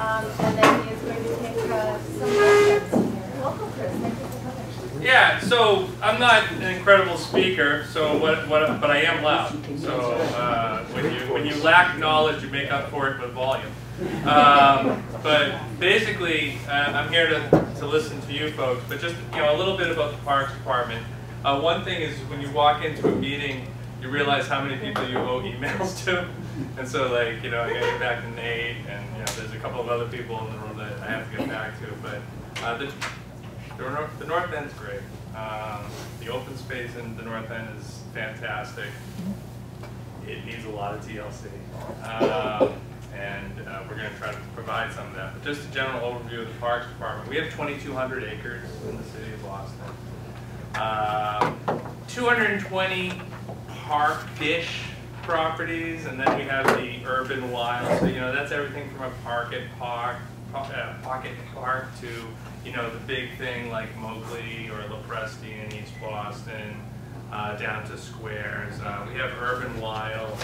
and then he is going to take some questions here. Welcome, Chris. Thank you for coming. Yeah, so I'm not an incredible speaker, so but I am loud. So when you lack knowledge, you make up for it with volume. But basically, I'm here to listen to you folks. But just a little bit about the Parks Department. One thing is when you walk into a meeting, you realize how many people you owe emails to, and so I gotta get back to Nate, and there's a couple of other people in the room that I have to get back to. But the North End's great. The open space in the North End is fantastic. It needs a lot of TLC. And we're going to try to provide some of that. But just a general overview of the Parks Department. We have 2,200 acres in the city of Boston. 220 park-ish properties, and then we have the urban wild. So that's everything from a pocket park to the big thing like Mowgli or Lopresti in East Boston, down to squares. We have urban wild.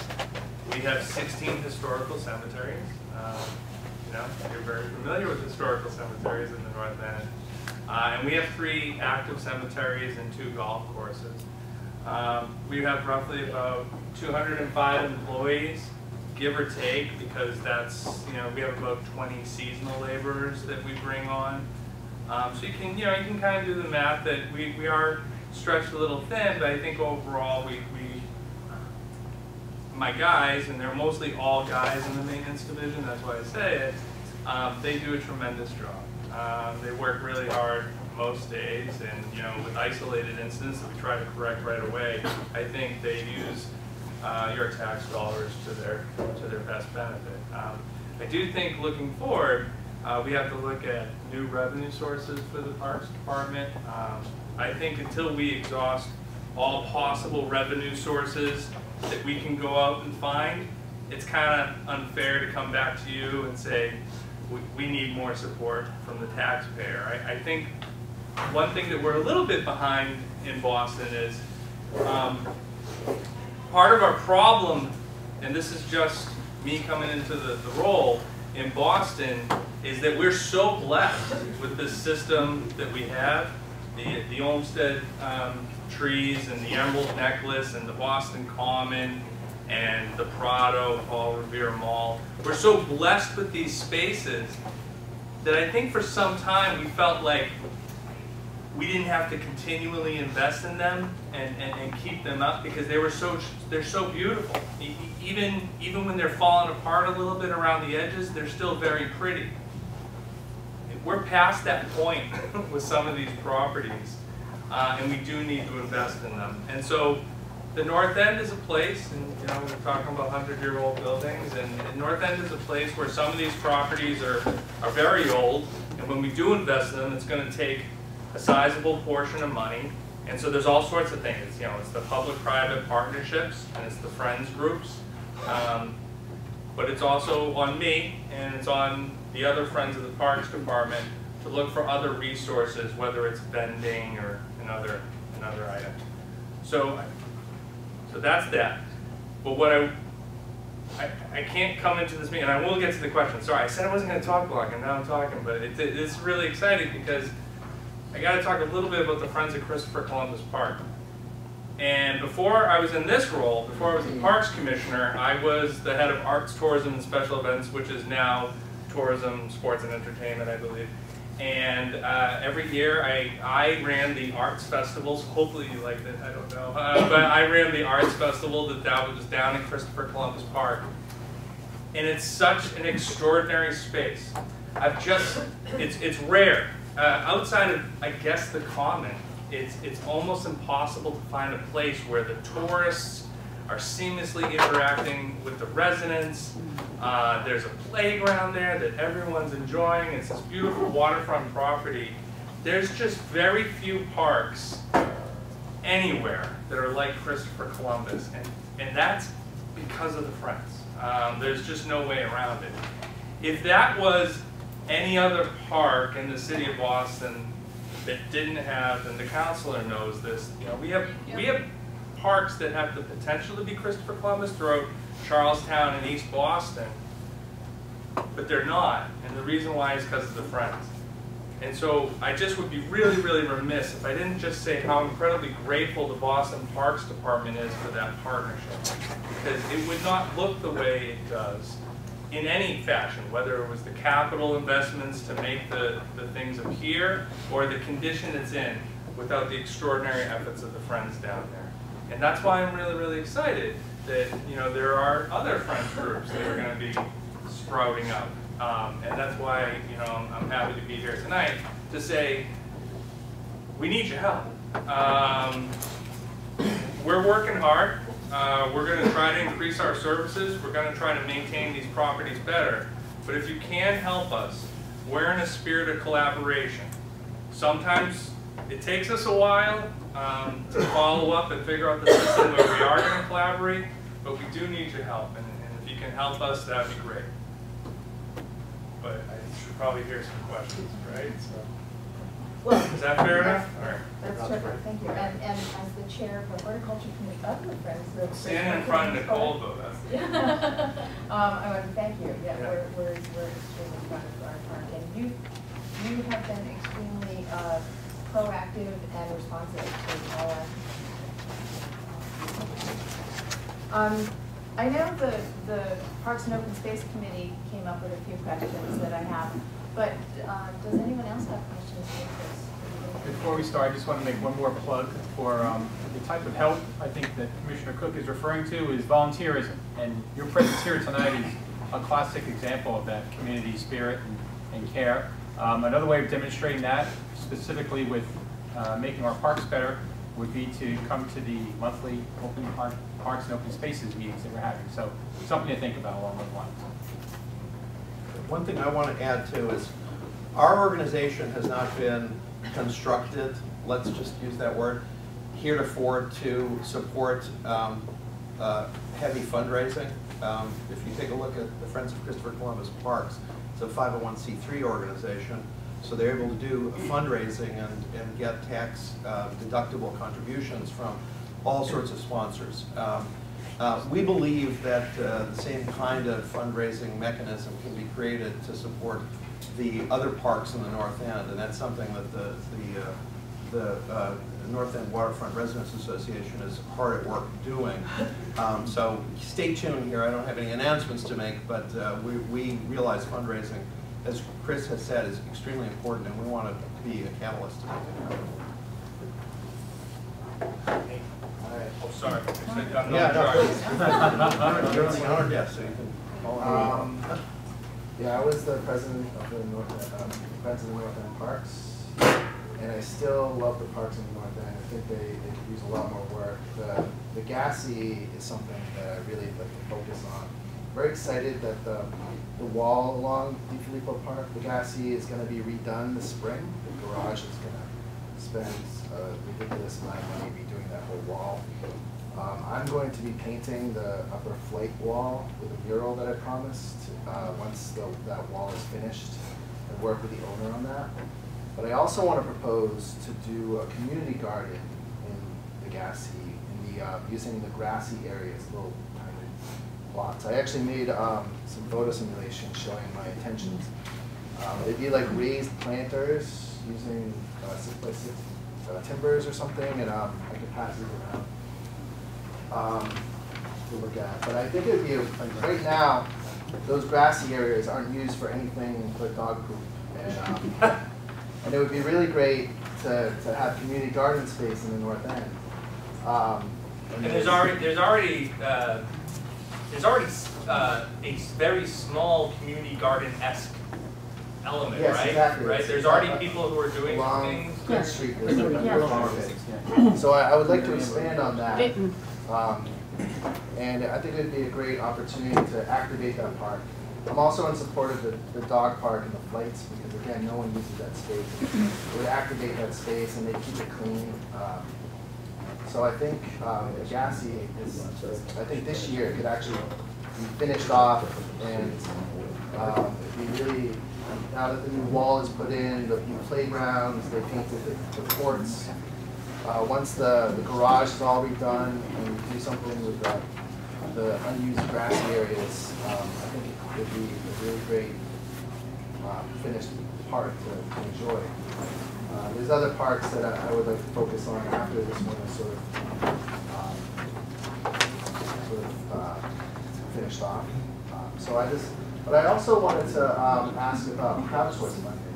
We have 16 historical cemeteries. You're very familiar with historical cemeteries in the North End. And we have 3 active cemeteries and 2 golf courses. We have roughly about 205 employees, give or take, because that's, we have about 20 seasonal laborers that we bring on. So you can kind of do the math that we are stretched a little thin, but I think overall my guys, and they're mostly all guys in the maintenance division, that's why I say it, they do a tremendous job. They work really hard most days, and with isolated incidents that we try to correct right away, I think they use your tax dollars to their best benefit. I do think looking forward, we have to look at new revenue sources for the Parks Department. I think until we exhaust all possible revenue sources that we can go out and find, it's kind of unfair to come back to you and say, we need more support from the taxpayer. I think one thing that we're a little bit behind in Boston is part of our problem, and this is just me coming into the role in Boston, is that we're so blessed with this system that we have, the Olmsted trees and the Emerald Necklace and the Boston Common and the Prado, Paul Revere Mall. We're so blessed with these spaces that I think for some time we felt like we didn't have to continually invest in them and keep them up because they're so beautiful. Even when they're falling apart a little bit around the edges, they're still very pretty. We're past that point with some of these properties, and we do need to invest in them. And so the North End is a place, and we're talking about 100-year-old buildings, and the North End is a place where some of these properties are very old, and when we do invest in them, it's going to take a sizable portion of money. And so there's all sorts of things. It's the public-private partnerships, and it's the friends groups. But it's also on me, and it's on the other friends of the Parks Department to look for other resources, whether it's vending or another item. So that's that. But what I can't come into this meeting, and I will get to the question. Sorry, I said I wasn't going to talk long, and now I'm talking. But it's really exciting because I got to talk a little bit about the Friends of Christopher Columbus Park. And before I was in this role, before I was the Parks Commissioner, I was the head of Arts, Tourism, and Special Events, which is now Tourism, Sports, and Entertainment, I believe. And every year I ran the arts festivals. Hopefully you liked it, I don't know. But I ran the arts festival that was down in Christopher Columbus Park. And it's such an extraordinary space. It's rare. Outside of, I guess, the Common, it's almost impossible to find a place where the tourists are seamlessly interacting with the residents. There's a playground there that everyone's enjoying. It's this beautiful waterfront property. There's just very few parks anywhere that are like Christopher Columbus, and that's because of the Friends. There's just no way around it. If that was any other park in the city of Boston that didn't have, and the councilor knows this, we have parks that have the potential to be Christopher Columbus throughout Charlestown and East Boston. but they're not. And the reason why is because of the Friends. And so I just would be really, really remiss if I didn't just say how incredibly grateful the Boston Parks Department is for that partnership. Because it would not look the way it does in any fashion, whether it was the capital investments to make the things appear or the condition it's in, without the extraordinary efforts of the Friends down there. And that's why I'm really, really excited that there are other Friends groups that are going to be sprouting up. And that's why I'm happy to be here tonight to say we need your help. We're working hard. We're going to try to increase our services. We're going to try to maintain these properties better. But if you can help us, we're in a spirit of collaboration. Sometimes it takes us a while to follow up and figure out the system where we are going to collaborate, but we do need your help. And if you can help us, that would be great. But I should probably hear some questions, right? So, Well, is that fair enough? All right. That's terrific, thank you. And as the chair of the horticulture committee of the Friends, Stand in front of Nicole, though. That's I want to thank you. Yeah, we're extremely proud of our park, and you have been extremely proactive and responsive to all our. I know the Parks and Open Space Committee came up with a few questions that I have, but does anyone else have questions for Chris? Before we start, I just want to make one more plug for the type of help I think that Commissioner Cook is referring to is volunteerism. And your presence here tonight is a classic example of that community spirit and care. Another way of demonstrating that, specifically with making our parks better, would be to come to the monthly Parks and Open Spaces meetings that we're having. So something to think about along those lines. One thing I want to add too is our organization has not been constructed, let's just use that word, heretofore to support heavy fundraising. If you take a look at the Friends of Christopher Columbus Parks, it's a 501c3 organization, so they're able to do fundraising and get tax deductible contributions from all sorts of sponsors. We believe that the same kind of fundraising mechanism can be created to support the other parks in the North End, and that's something that the North End Waterfront Residents Association is hard at work doing. So stay tuned here. I don't have any announcements to make, but we realize fundraising, as Chris has said, is extremely important, and we want to be a catalyst to make it happen. Oh, sorry. Yeah, no, please. You're on the honor desk, so you can follow me. Yeah, I was the president of the Friends of the North End Parks, and I still love the parks in the North End. I think they could use a lot more work. The Gassy is something that I really like to focus on. Very excited that the wall along Di Filippo Park, the Gassy, is going to be redone this spring. The garage is going to spend a ridiculous amount of money redoing that whole wall. I'm going to be painting the upper flight wall with a mural that I promised once that wall is finished, and work with the owner on that. But I also want to propose to do a community garden in the Gassy, using the grassy areas, little tiny plots. I actually made some photo simulations showing my intentions. They'd be like raised planters using 6x6 timbers or something, and I could pass these around to look at. But I think it would be, like right now, those grassy areas aren't used for anything but dog poop. And it would be really great to have community garden space in the North End. And there's already a very small community garden-esque element, yes, right? Exactly. Right. There's already people who are doing along things. Good Street. Yeah. So I would like to expand on that. And I think it would be a great opportunity to activate that park. I'm also in support of the dog park and the flights, because again, no one uses that space. It would activate that space and they'd keep it clean. So I think the Gassy is, I think this year it could actually be finished off, and it'd be really, now that the new wall is put in, the new playgrounds, they painted the courts. Once the garage is all redone and we do something with the unused grassy areas, I think it'd be a really great finished park to enjoy. There's other parks that I would like to focus on after this one is sort of finished off. But I also wanted to ask about crowdsource funding.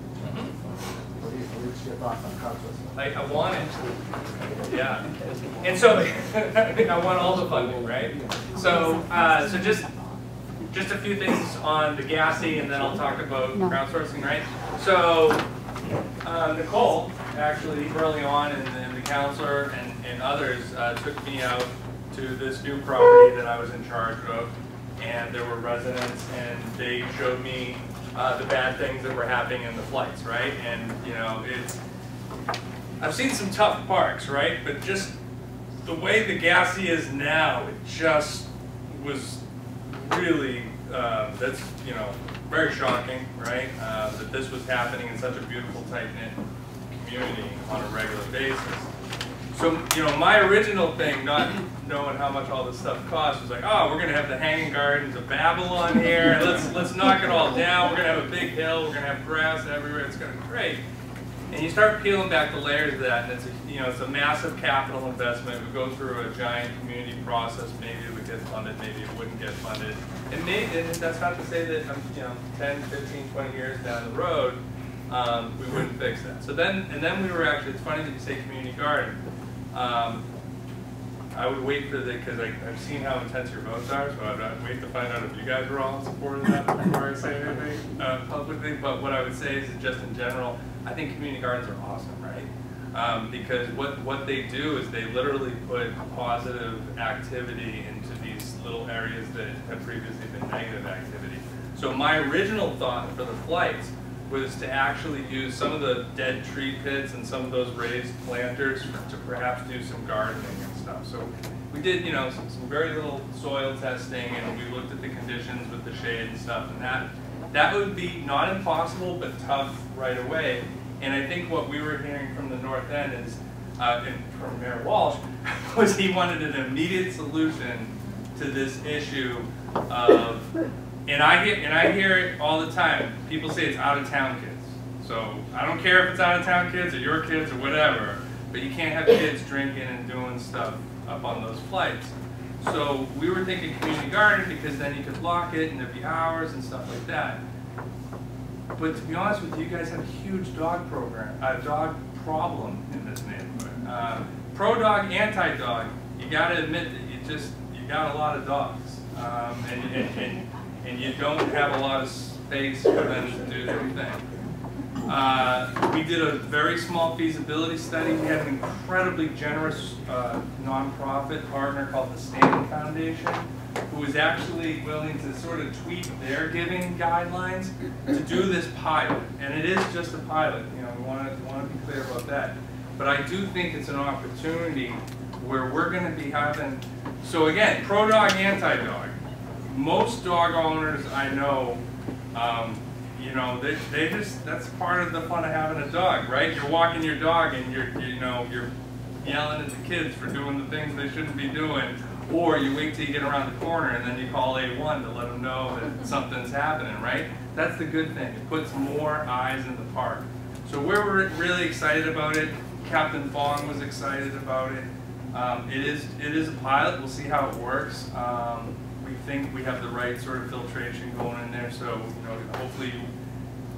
What are your thoughts on crowdsource funding? I want it. Yeah. And so I want all the funding, right? So so just a few things on the GASI, and then I'll talk about crowdsourcing, right? So Nicole, actually, early on, and the counselor and others took me out to this new property that I was in charge of, and there were residents, and they showed me the bad things that were happening in the flights, right? And you know, I've seen some tough parks, right? But just the way the GASI is now, it just was really, that's, you know, very shocking, right? That this was happening in such a beautiful, tight-knit community on a regular basis. So, you know, my original thing, not knowing how much all this stuff costs, was like, oh, we're going to have the Hanging Gardens of Babylon here. Let's knock it all down. We're going to have a big hill. We're going to have grass everywhere. It's going to be great. And you start peeling back the layers of that, and it's a massive capital investment. We go through a giant community process. Maybe it would get funded, maybe it wouldn't get funded. And that's not to say that 10, 15, 20 years down the road, we wouldn't fix that. So then we were actually, it's funny that you say community garden. I would wait for because I've seen how intense your votes are, so I'd wait to find out if you guys were all in support of that before I say anything publicly. But what I would say is that just in general, I think community gardens are awesome, right? Because what they do is they literally put positive activity into these little areas that had previously been negative activity. So my original thought for the flights was to actually use some of the dead tree pits and some of those raised planters to perhaps do some gardening and stuff. So we did, you know, some very little soil testing, and we looked at the conditions with the shade and stuff, and that would be not impossible, but tough right away. And I think what we were hearing from the North End is, and from Mayor Walsh, was he wanted an immediate solution to this issue of, and I hear it all the time. People say it's out-of-town kids. So I don't care if it's out-of-town kids or your kids or whatever, but you can't have kids drinking and doing stuff up on those flights. So we were thinking community garden because then you could lock it and there'd be hours and stuff like that. But to be honest with you, you guys have a huge dog problem in this neighborhood. Pro-dog, anti-dog. You got to admit that you got a lot of dogs, and you don't have a lot of space for them to do their thing. We did a very small feasibility study. We had an incredibly generous nonprofit partner called the Stanton Foundation, who was actually willing to sort of tweak their giving guidelines to do this pilot. And it is just a pilot. You know, we want to be clear about that. But I do think it's an opportunity where we're going to be having. So again, pro-dog, anti-dog. Most dog owners I know, you know, they just, that's part of the fun of having a dog, right? You're walking your dog and you're yelling at the kids for doing the things they shouldn't be doing, or you wait till you get around the corner and then you call A1 to let them know that something's happening, right? That's the good thing. It puts more eyes in the park. So we're really excited about it. Captain Fong was excited about it. It is a pilot. We'll see how it works. We think we have the right sort of filtration going in there, so you know, hopefully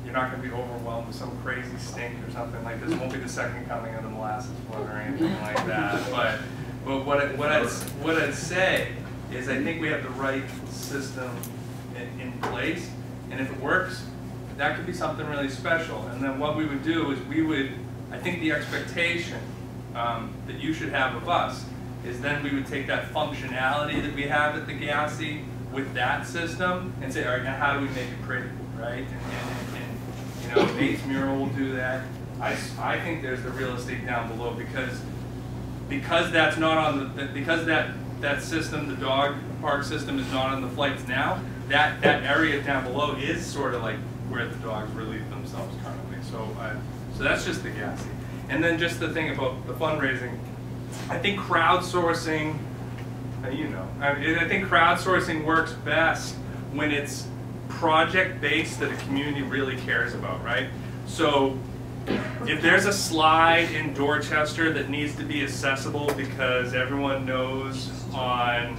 you're not going to be overwhelmed with some crazy stink or something like this. It won't be the second coming of the molasses flood or anything like that. But what I'd say is I think we have the right system in place, and if it works, that could be something really special. And then what we would do is I think the expectation that you should have of us is then we would take that functionality that we have at the GASI with that system and say, all right, now how do we make it pretty, right? And you know, Nate's mural will do that. I think there's the real estate down below because that's not on the, because that system, the dog park system, is not on the flights now. That area down below is sort of like where the dogs relieve themselves currently. So that's just the GASI. And then just the thing about the fundraising. I think crowdsourcing, I think crowdsourcing works best when it's project base that a community really cares about, right? So if there's a slide in Dorchester that needs to be accessible because everyone knows on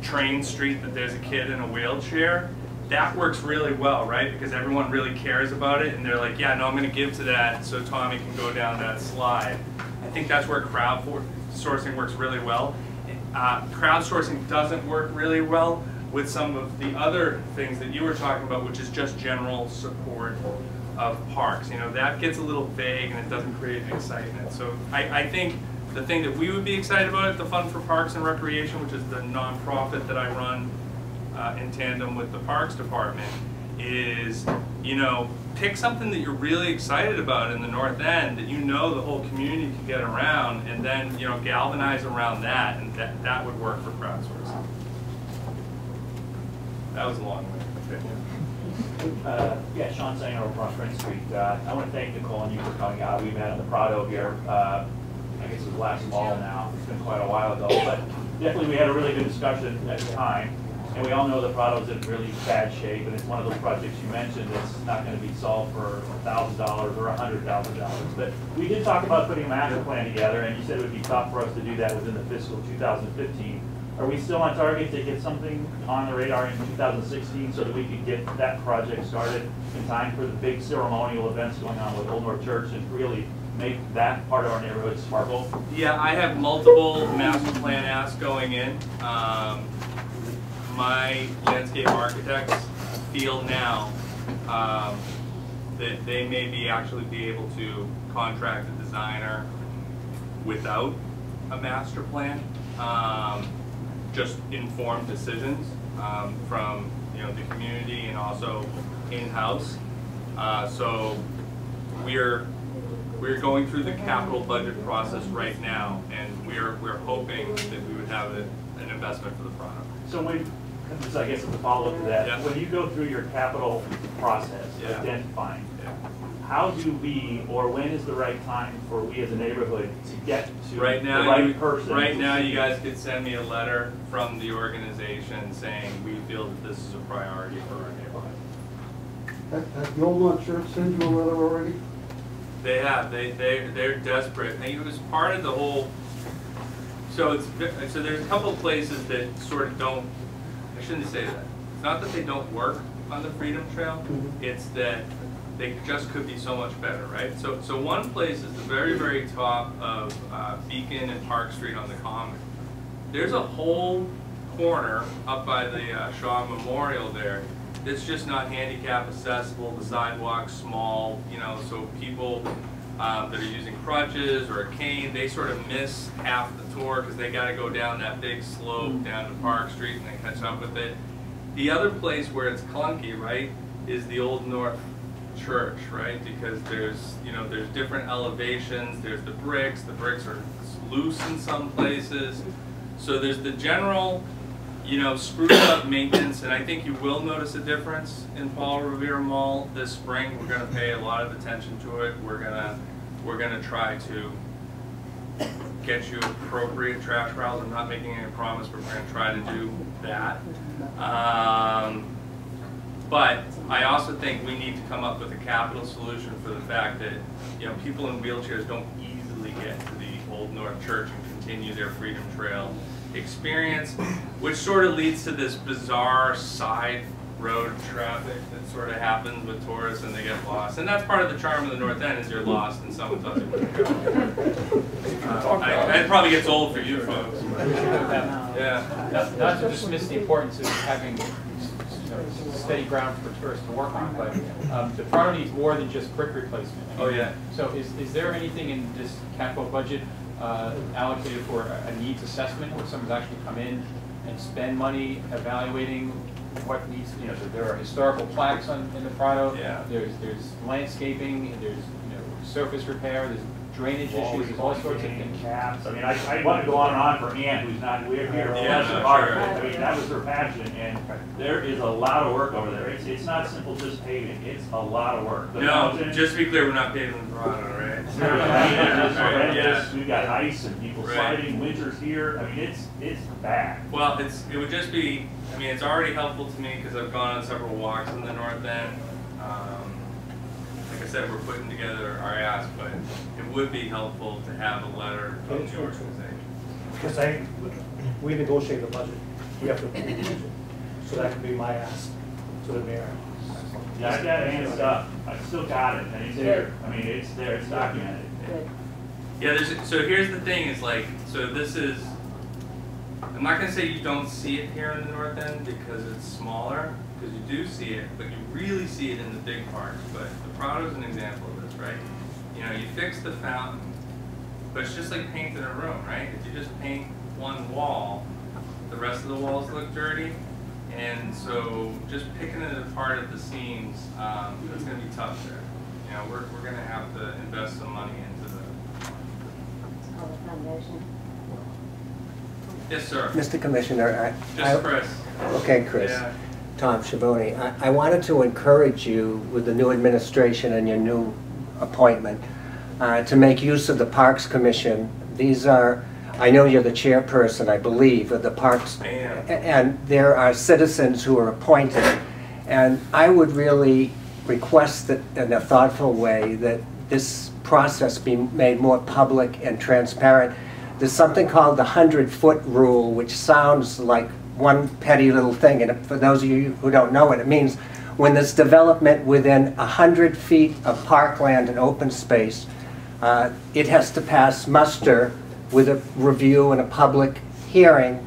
Train Street that there's a kid in a wheelchair, that works really well, right? Because everyone really cares about it, and they're like, yeah, no, I'm going to give to that so Tommy can go down that slide. I think that's where crowdsourcing works really well. Crowdsourcing doesn't work really well with some of the other things that you were talking about, which is just general support of parks. You know, that gets a little vague and it doesn't create excitement. So I think the thing that we would be excited about at the Fund for Parks and Recreation, which is the nonprofit that I run in tandem with the Parks Department, is, you know, pick something that you're really excited about in the North End that you know the whole community can get around, and then, you know, galvanize around that, and that would work for crowdsourcing. That was a long way. Yeah, Sean Sanger over on Prince Street. I want to thank Nicole and you for coming out. We met at the Prado here, I guess it was last fall now. It's been quite a while ago, but definitely we had a really good discussion at the time. And we all know the Prado's in really bad shape, and it's one of those projects you mentioned that's not going to be solved for $1,000 or $100,000. But we did talk about putting a master plan together, and you said it would be tough for us to do that within the fiscal 2015. Are we still on target to get something on the radar in 2016 so that we could get that project started in time for the big ceremonial events going on with Old North Church and really make that part of our neighborhood sparkle? Yeah, I have multiple master plan asks going in. My landscape architects feel now that they may actually be able to contract a designer without a master plan. Just informed decisions from, you know, the community and also in-house. So we're going through the capital budget process right now, and we're hoping that we would have an investment for the product. So when, I guess as a follow-up to that, Yeah. when you go through your capital process, Yeah. identifying, Yeah. how do we, or when is the right time for we as a neighborhood to get to Right now, the right person? Right now, you guys could send me a letter from the organization saying we feel that this is a priority for our neighborhood. Has the Old North Church sent you a letter already? They have. They're desperate. And it was part of the whole. So there's a couple of places that sort of don't. I shouldn't say that. It's not that they don't work on the Freedom Trail. It's that they just could be so much better, right? So one place is the very, very top of Beacon and Park Street on the Common. There's a whole corner up by the Shaw Memorial there that's just not handicap accessible. The sidewalk's small, you know, so people that are using crutches or a cane, they sort of miss half the tour because they got to go down that big slope down to Park Street and then catch up with it. The other place where it's clunky, right, is the Old North Church, right? Because there's different elevations. There's the bricks are loose in some places. So there's the general, you know, screwed up maintenance, and I think you will notice a difference in Paul Revere Mall this spring. We're going to pay a lot of attention to it. We're gonna try to get you appropriate trash piles. I'm not making any promise, but we're going to try to do that. But I also think we need to come up with a capital solution for the fact that, you know, people in wheelchairs don't easily get to the Old North Church and continue their Freedom Trail experience, which sort of leads to this bizarre side road traffic that sort of happens with tourists and they get lost. And that's part of the charm of the North End, is you're lost and someone tells you where to go. That probably gets old for you folks. Yeah. Not to dismiss the importance of having steady ground for tourists to work on, but the Prado needs more than just brick replacement. Oh yeah. So is there anything in this capital budget allocated for a needs assessment where someone's actually come in and spend money evaluating what needs, you know, there are historical plaques in the Prado. Yeah. There's landscaping, there's, you know, surface repair, there's drainage issues, there's all sorts of things. Caps. I mean, I want to go on and on for Ann, who's not here. Yeah, Sure. I mean, that was her passion, and there is a lot of work over there. It's not simple just paving. It's a lot of work. The No, mountain, just to be clear, we're not paving the Prado, right? it's horrendous. Yeah. We've got ice and people Right. sliding. Winter's here. I mean, it's bad. Well, it would just be I mean, it's already helpful to me because I've gone on several walks in the north end. Like I said, we're putting together our ask, but it would be helpful to have a letter from the organization. Because we negotiate the budget, we have to approve the budget. So that could be my ask to the mayor. Yeah, I got it stuff. I still got it, and it's there. I mean, it's there, it's documented. Good. Yeah, so here's the thing, is like, so this is, I'm not gonna say you don't see it here in the north end because it's smaller, because you do see it, but you really see it in the big parks. But the Prado is an example of this, right? You know, you fix the fountain, but it's just like painting a room, right? If you just paint one wall, the rest of the walls look dirty. And so just picking it apart at the seams, it's going to be tough there. You know, we're going to have to invest some money into the... It's called a foundation. Yes, sir. Mr. Commissioner, Just Chris. Okay, Chris. Yeah. Tom Schiavone. I wanted to encourage you with the new administration and your new appointment to make use of the Parks Commission. These are, I know you're the chairperson, I believe, of the Parks. I am. And there are citizens who are appointed. And I would really request that in a thoughtful way that this process be made more public and transparent. There's something called the 100-foot rule, which sounds like one petty little thing. And for those of you who don't know it, it means when there's development within 100 feet of parkland and open space, it has to pass muster with a review and a public hearing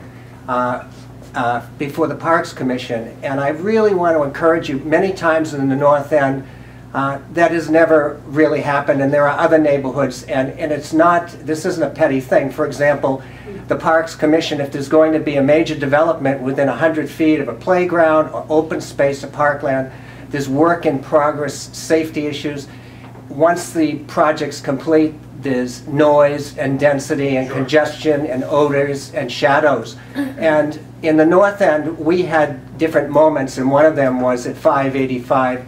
before the Parks Commission. And I really want to encourage you, many times in the North End, that has never really happened, and there are other neighborhoods, and it's not, this isn't a petty thing. For example, the Parks Commission, if there's going to be a major development within 100 feet of a playground or open space or parkland, there's work in progress, safety issues. Once the project's complete, there's noise and density and congestion and odors and shadows. And in the North End, we had different moments, and one of them was at 585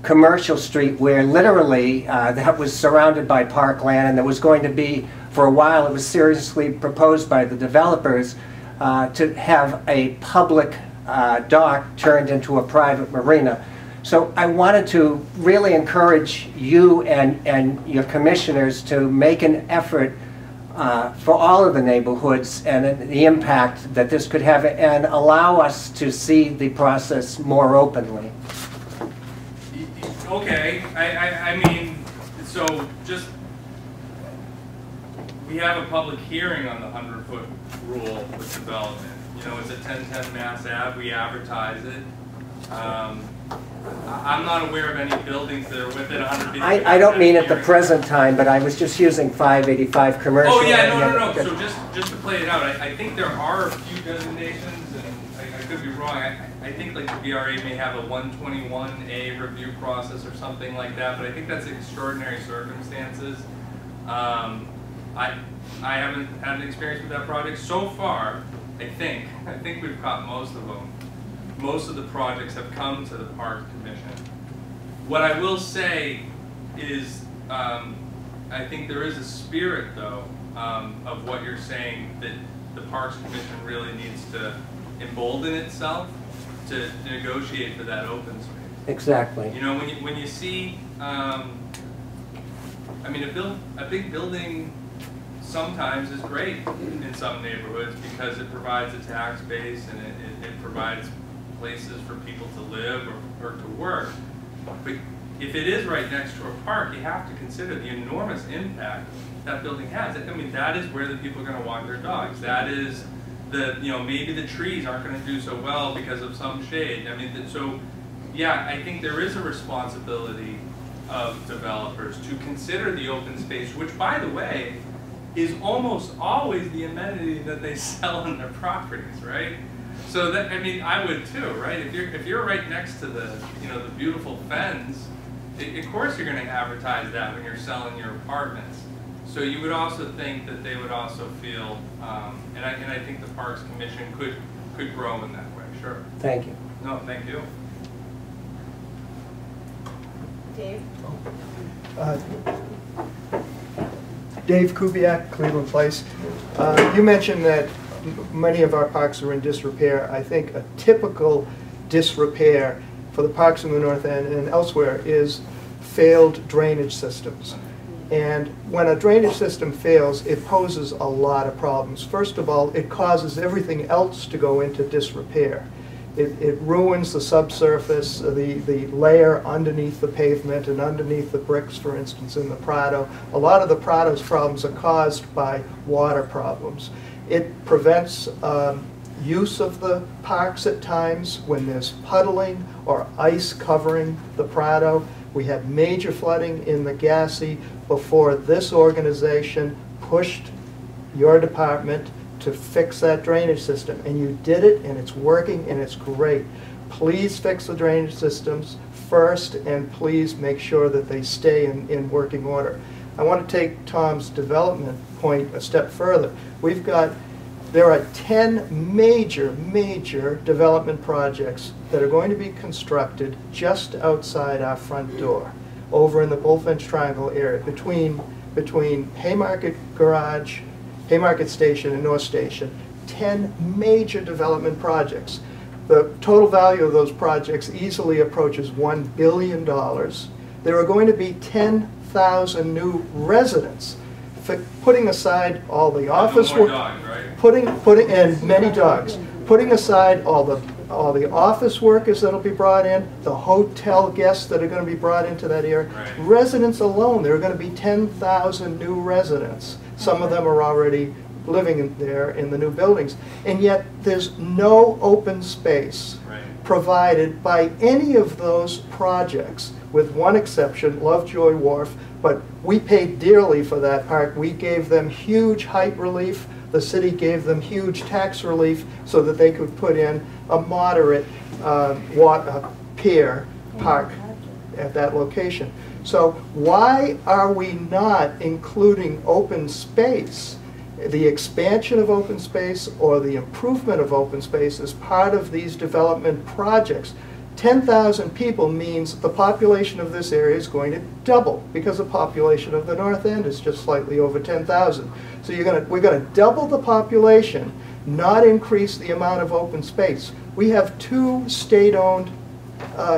Commercial Street, where literally that was surrounded by parkland, and there was going to be, for a while, it was seriously proposed by the developers to have a public dock turned into a private marina. So I wanted to really encourage you and your commissioners to make an effort for all of the neighborhoods and the impact that this could have, and allow us to see the process more openly. Okay, I mean, so just, we have a public hearing on the 100-foot rule with development. You know, it's at 1010 Mass Ave, we advertise it. I'm not aware of any buildings that are within 100 feet. I don't mean at the present time, but I was just using 585 Commercial. Oh yeah, no. So just to play it out, I think there are a few designations, and I could be wrong. I think like the VRA may have a 121A review process or something like that, but I think that's extraordinary circumstances. I haven't had an experience with that project so far. I think we've caught most of them. Most of the projects have come to the Parks Commission. What I will say is, I think there is a spirit, though, of what you're saying, that the Parks Commission really needs to embolden itself to negotiate for that open space. Exactly. You know, when you see, I mean, a big building sometimes is great in some neighborhoods because it provides a tax base and it provides places for people to live or to work. But if it is right next to a park, you have to consider the enormous impact that building has. I mean, that is where the people are going to walk their dogs. That is the, you know, maybe the trees aren't going to do so well because of some shade. I mean, so yeah, I think there is a responsibility of developers to consider the open space, which, by the way, is almost always the amenity that they sell on their properties, right? So that, I mean, I would too, right? If you're right next to the, you know, the beautiful fens, of course you're going to advertise that when you're selling your apartments. So you would also think that they would also feel, and I think the Parks Commission could grow in that way. Sure. Thank you. No, thank you. Dave? Dave Kubiak, Cleveland Place. You mentioned that many of our parks are in disrepair. I think a typical disrepair for the parks in the North End and elsewhere is failed drainage systems. And when a drainage system fails, it poses a lot of problems. First of all, it causes everything else to go into disrepair. It ruins the subsurface, the layer underneath the pavement and underneath the bricks, for instance, in the Prado. A lot of the Prado's problems are caused by water problems. It prevents use of the parks at times when there's puddling or ice covering the Prado. We had major flooding in the Gassy before this organization pushed your department to fix that drainage system. And you did it, and it's working, and it's great. Please fix the drainage systems first, and please make sure that they stay in working order. I want to take Tom's development point a step further. There are 10 major development projects that are going to be constructed just outside our front door, over in the Bullfinch Triangle area, between Haymarket Garage, Haymarket Station, and North Station. 10 major development projects. The total value of those projects easily approaches $1 billion. There are going to be 10,000 new residents. Putting aside all the office work, putting and many dogs, putting aside all the office workers that'll be brought in, the hotel guests that are going to be brought into that area, residents alone, there are going to be 10,000 new residents. Some of them are already living there in the new buildings, and yet there's no open space provided by any of those projects, with one exception, Lovejoy Wharf. But we paid dearly for that park. We gave them huge height relief. The city gave them huge tax relief so that they could put in a moderate pier park at that location. So why are we not including open space, the expansion of open space or the improvement of open space, as part of these development projects? 10,000 people means the population of this area is going to double, because the population of the North End is just slightly over 10,000. So we're going to double the population, not increase the amount of open space. We have 2 state-owned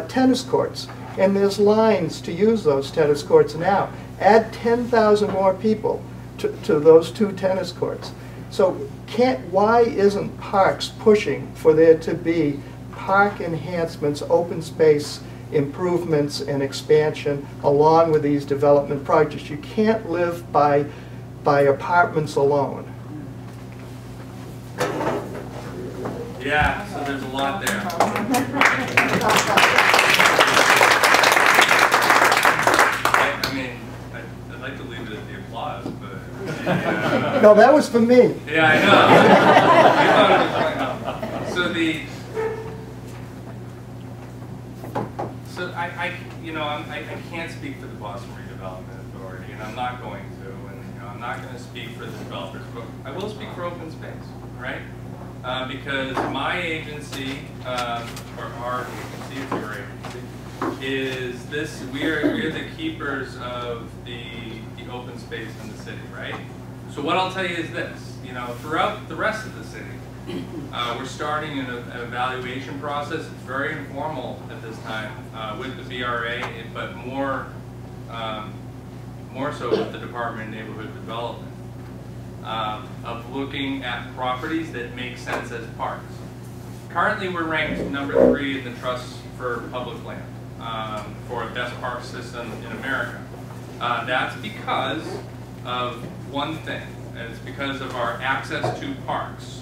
tennis courts, and there's lines to use those tennis courts now. Add 10,000 more people to those 2 tennis courts. So why isn't Parks pushing for there to be park enhancements, open space improvements and expansion along with these development projects? You can't live by apartments alone. Yeah, so there's a lot there. I mean, I'd like to leave it at the applause, but... No, that was for me. Yeah, I know. So I can't speak for the Boston Redevelopment Authority, and I'm not going to, and I'm not going to speak for the developers, but I will speak for open space, right? Because my agency, or our agency, it's your agency, is this, we're the keepers of the open space in the city, right? So what I'll tell you is this, throughout the rest of the city, we're starting an evaluation process. It's very informal at this time with the BRA, but more so with the Department of Neighborhood Development, of looking at properties that make sense as parks. Currently, we're ranked #3 in the Trust for Public Land for best park system in America. That's because of one thing. And it's because of our access to parks.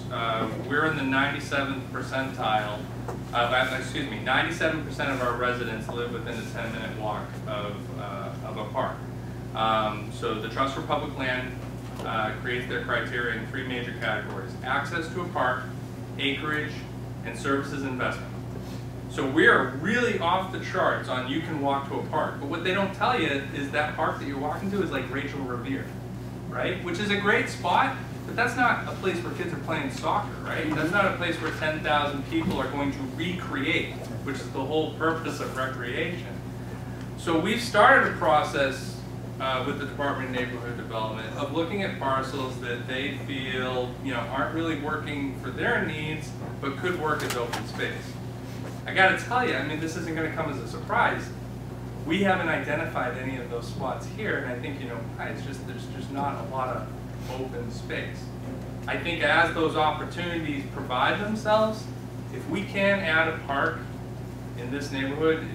We're in the 97th percentile, 97% of our residents live within a 10-minute walk of a park. So the Trust for Public Land creates their criteria in 3 major categories: access to a park, acreage, and services investment. So we're really off the charts on you can walk to a park, but what they don't tell you is that park that you're walking to is like Rachel Revere. Right? Which is a great spot, but that's not a place where kids are playing soccer, right? That's not a place where 10,000 people are going to recreate, which is the whole purpose of recreation. So we've started a process with the Department of Neighborhood Development of looking at parcels that they feel, aren't really working for their needs, but could work as open space. I gotta tell you, I mean, this isn't gonna come as a surprise. We haven't identified any of those spots here, and I think, it's just, there's just not a lot of open space. I think as those opportunities provide themselves, if we can add a park in this neighborhood,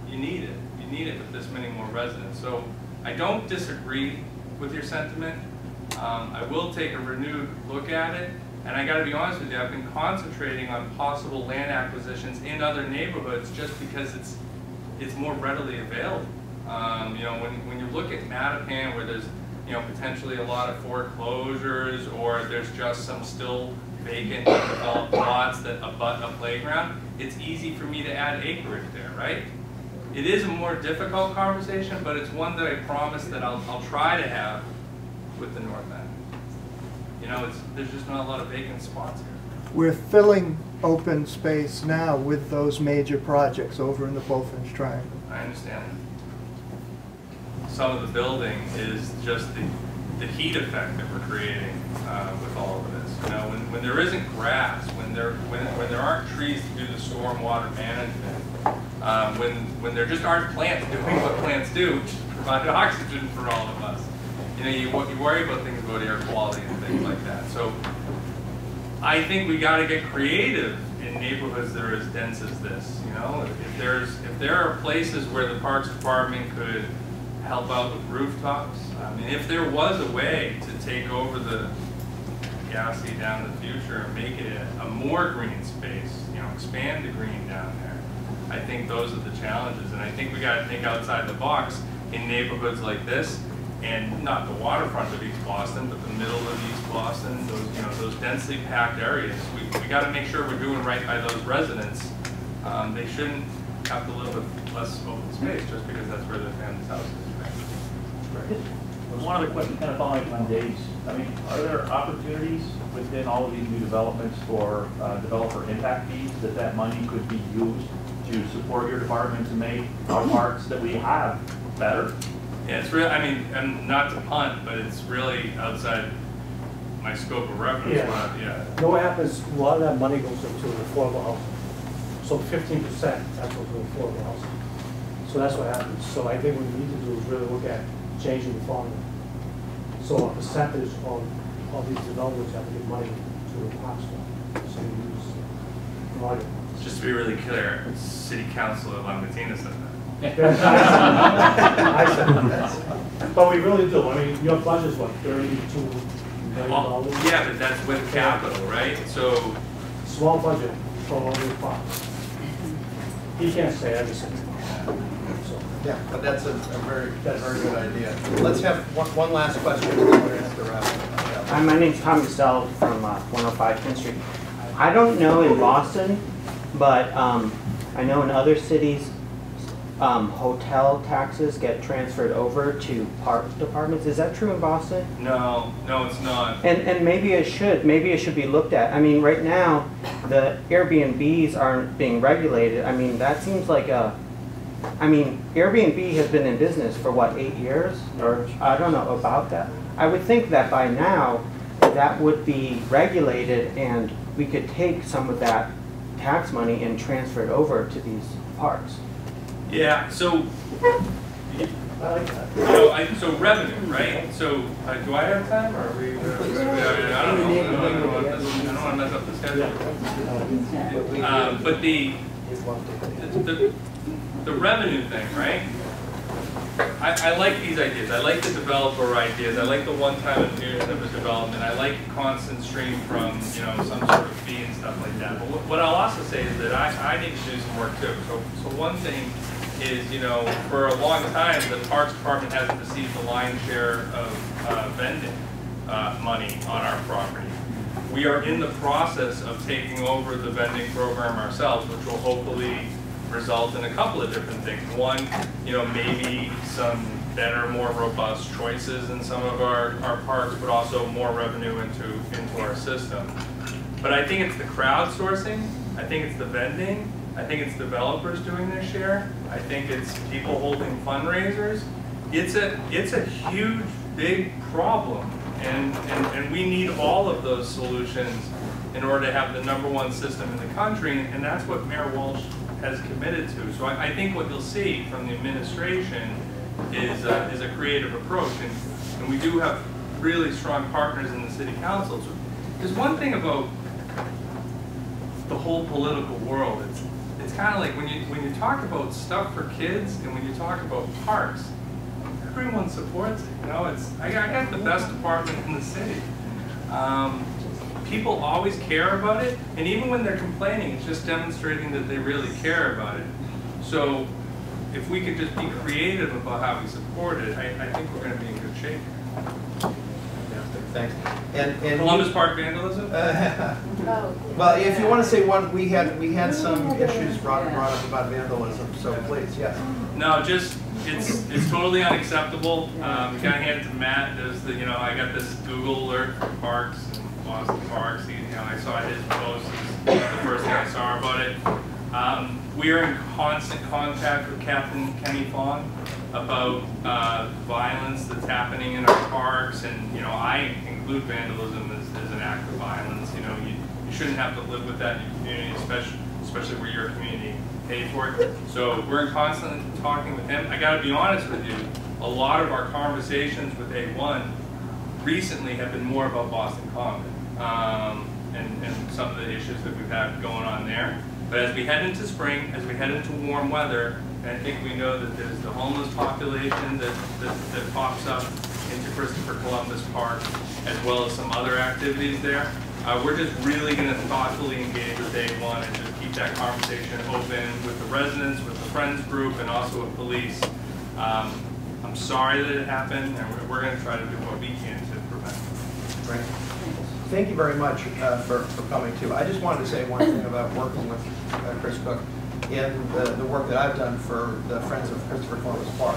you need it. You need it with this many more residents. So I don't disagree with your sentiment. I will take a renewed look at it. And I gotta be honest with you, I've been concentrating on possible land acquisitions in other neighborhoods just because it's more readily available. When you look at Mattapan, where there's potentially a lot of foreclosures, or there's just some still vacant undeveloped lots that abut a playground, it's easy for me to add acreage there, right? It is a more difficult conversation, but it's one that I promise that I'll try to have with the North End. There's just not a lot of vacant spots here. We're filling open space now with those major projects over in the Bullfinch Triangle. I understand that. Some of the building is just the heat effect that we're creating with all of this. When there isn't grass, when there aren't trees to do the stormwater management, when there just aren't plants doing what plants do, which is provide oxygen for all of us. You worry about things about air quality and things like that. So I think we got to get creative in neighborhoods that are as dense as this. If there are places where the Parks Department could help out with rooftops. I mean, if there was a way to take over the Gassy down in the future and make it a more green space, expand the green down there, I think those are the challenges. And I think we got to think outside the box in neighborhoods like this, and not the waterfront of East Boston, but the middle of East Boston, those densely packed areas. We got to make sure we're doing right by those residents. They shouldn't have to live with less open space just because that's where their family's house is. One other question, kind of following on Dave's. I mean, are there opportunities within all of these new developments for developer impact fees that money could be used to support your department to make our parks that we have better? Yeah, it's really, I mean, and not to punt, but it's really outside my scope of reference. Yeah. You know what happens, a lot of that money goes into affordable housing. So 15%, that's what goes into affordable housing. So that's what happens. So I think what we need to do is really look at changing the formula. So a percentage of these developers have to give money to the parks fund. So you use money. Just to be really clear, City Councilor Lambertina said that. I said that. But we really do. I mean, your budget is what, $32 million? Yeah, but that's with capital, right? So small budget for all the parks. He can't say everything. Yeah, but that's a very good idea. Let's have one last question, and then we're going to have to wrap up. Hi, my name's Tom Gasell from 105 10th Street. I don't know in Boston, but I know in other cities, hotel taxes get transferred over to park departments. Is that true in Boston? No, it's not. And maybe it should. Maybe it should be looked at. I mean, right now, the Airbnbs aren't being regulated. I mean, that seems like Airbnb has been in business for what, 8 years? Or I don't know about that. I would think that by now that would be regulated and we could take some of that tax money and transfer it over to these parks. Yeah, so I like that. so revenue, right? So do I have time, or are we? I don't know. I don't want to mess up the schedule. But the revenue thing, right? I like these ideas. I like the developer ideas. I like the one-time infusion of a development. I like constant stream from some sort of fee and stuff like that. But what I'll also say is that I need to do some work too. So one thing is, for a long time, the Parks Department hasn't received the lion's share of vending money on our property. We are in the process of taking over the vending program ourselves, which will hopefully result in a couple of different things. One, maybe some better, more robust choices in some of our parks, but also more revenue into our system. But I think it's the crowdsourcing. I think it's the vending. I think it's developers doing their share. I think it's people holding fundraisers. it's a huge, big problem, and we need all of those solutions in order to have the #1 system in the country, and that's what Mayor Walsh has committed to. So I think what you'll see from the administration is a creative approach, and we do have really strong partners in the city council. So there's one thing about the whole political world. It's kind of like when you talk about stuff for kids and when you talk about parks, everyone supports it. You know, I got the best department in the city. People always care about it, and even when they're complaining, it's just demonstrating that they really care about it. So if we could just be creative about how we support it, I think we're going to be in good shape. Thanks. And Columbus Park vandalism? Well, if you want to say one, we had some issues brought up about vandalism. So please, yes. No, just it's totally unacceptable. Kind of hand it to Matt. There's the I got this Google alert for parks and Boston parks. I saw his post. The first thing I saw about it. We are in constant contact with Captain Kenny Fawn about violence that's happening in our parks, and I include vandalism as an act of violence. You shouldn't have to live with that in your community, especially where your community paid for it. So we're in constant talking with him. I got to be honest with you, a lot of our conversations with A1 recently have been more about Boston Common and some of the issues that we've had going on there. But as we head into spring, as we head into warm weather, and I think we know that there's the homeless population that pops up into Christopher Columbus Park, as well as some other activities there. We're just really going to thoughtfully engage with A1 and just keep that conversation open with the residents, with the Friends group, and also with police. I'm sorry that it happened, and we're going to try to do what we can to prevent it. Great. Thank you very much for coming too. I just wanted to say one thing about working with Chris Cook in the work that I've done for the Friends of Christopher Columbus Park.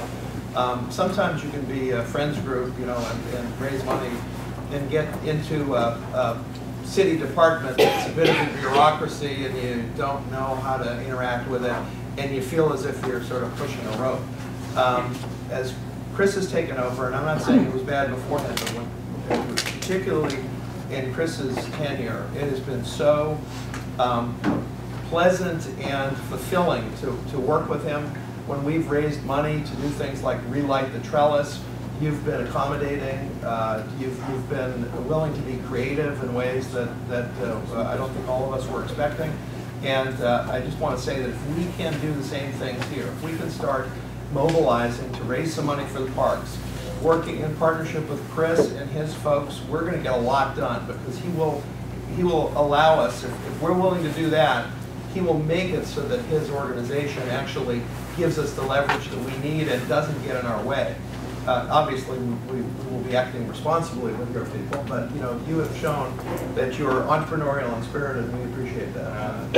Sometimes you can be a friends group, and raise money and get into a city department that's a bit of a bureaucracy, and you don't know how to interact with it, and you feel as if you're sort of pushing a rope. As Chris has taken over, and I'm not saying it was bad beforehand, but particularly in Chris's tenure, it has been so pleasant and fulfilling to work with him. When we've raised money to do things like relight the trellis, you've been accommodating, you've been willing to be creative in ways that I don't think all of us were expecting. And I just want to say that if we can do the same things here, if we can start mobilizing to raise some money for the parks, working in partnership with Chris and his folks, we're going to get a lot done, because he will allow us, if we're willing to do that, he will make it so that his organization actually gives us the leverage that we need and doesn't get in our way. Obviously, we will be acting responsibly with your people, but you have shown that you're entrepreneurial and spirited, and we appreciate that.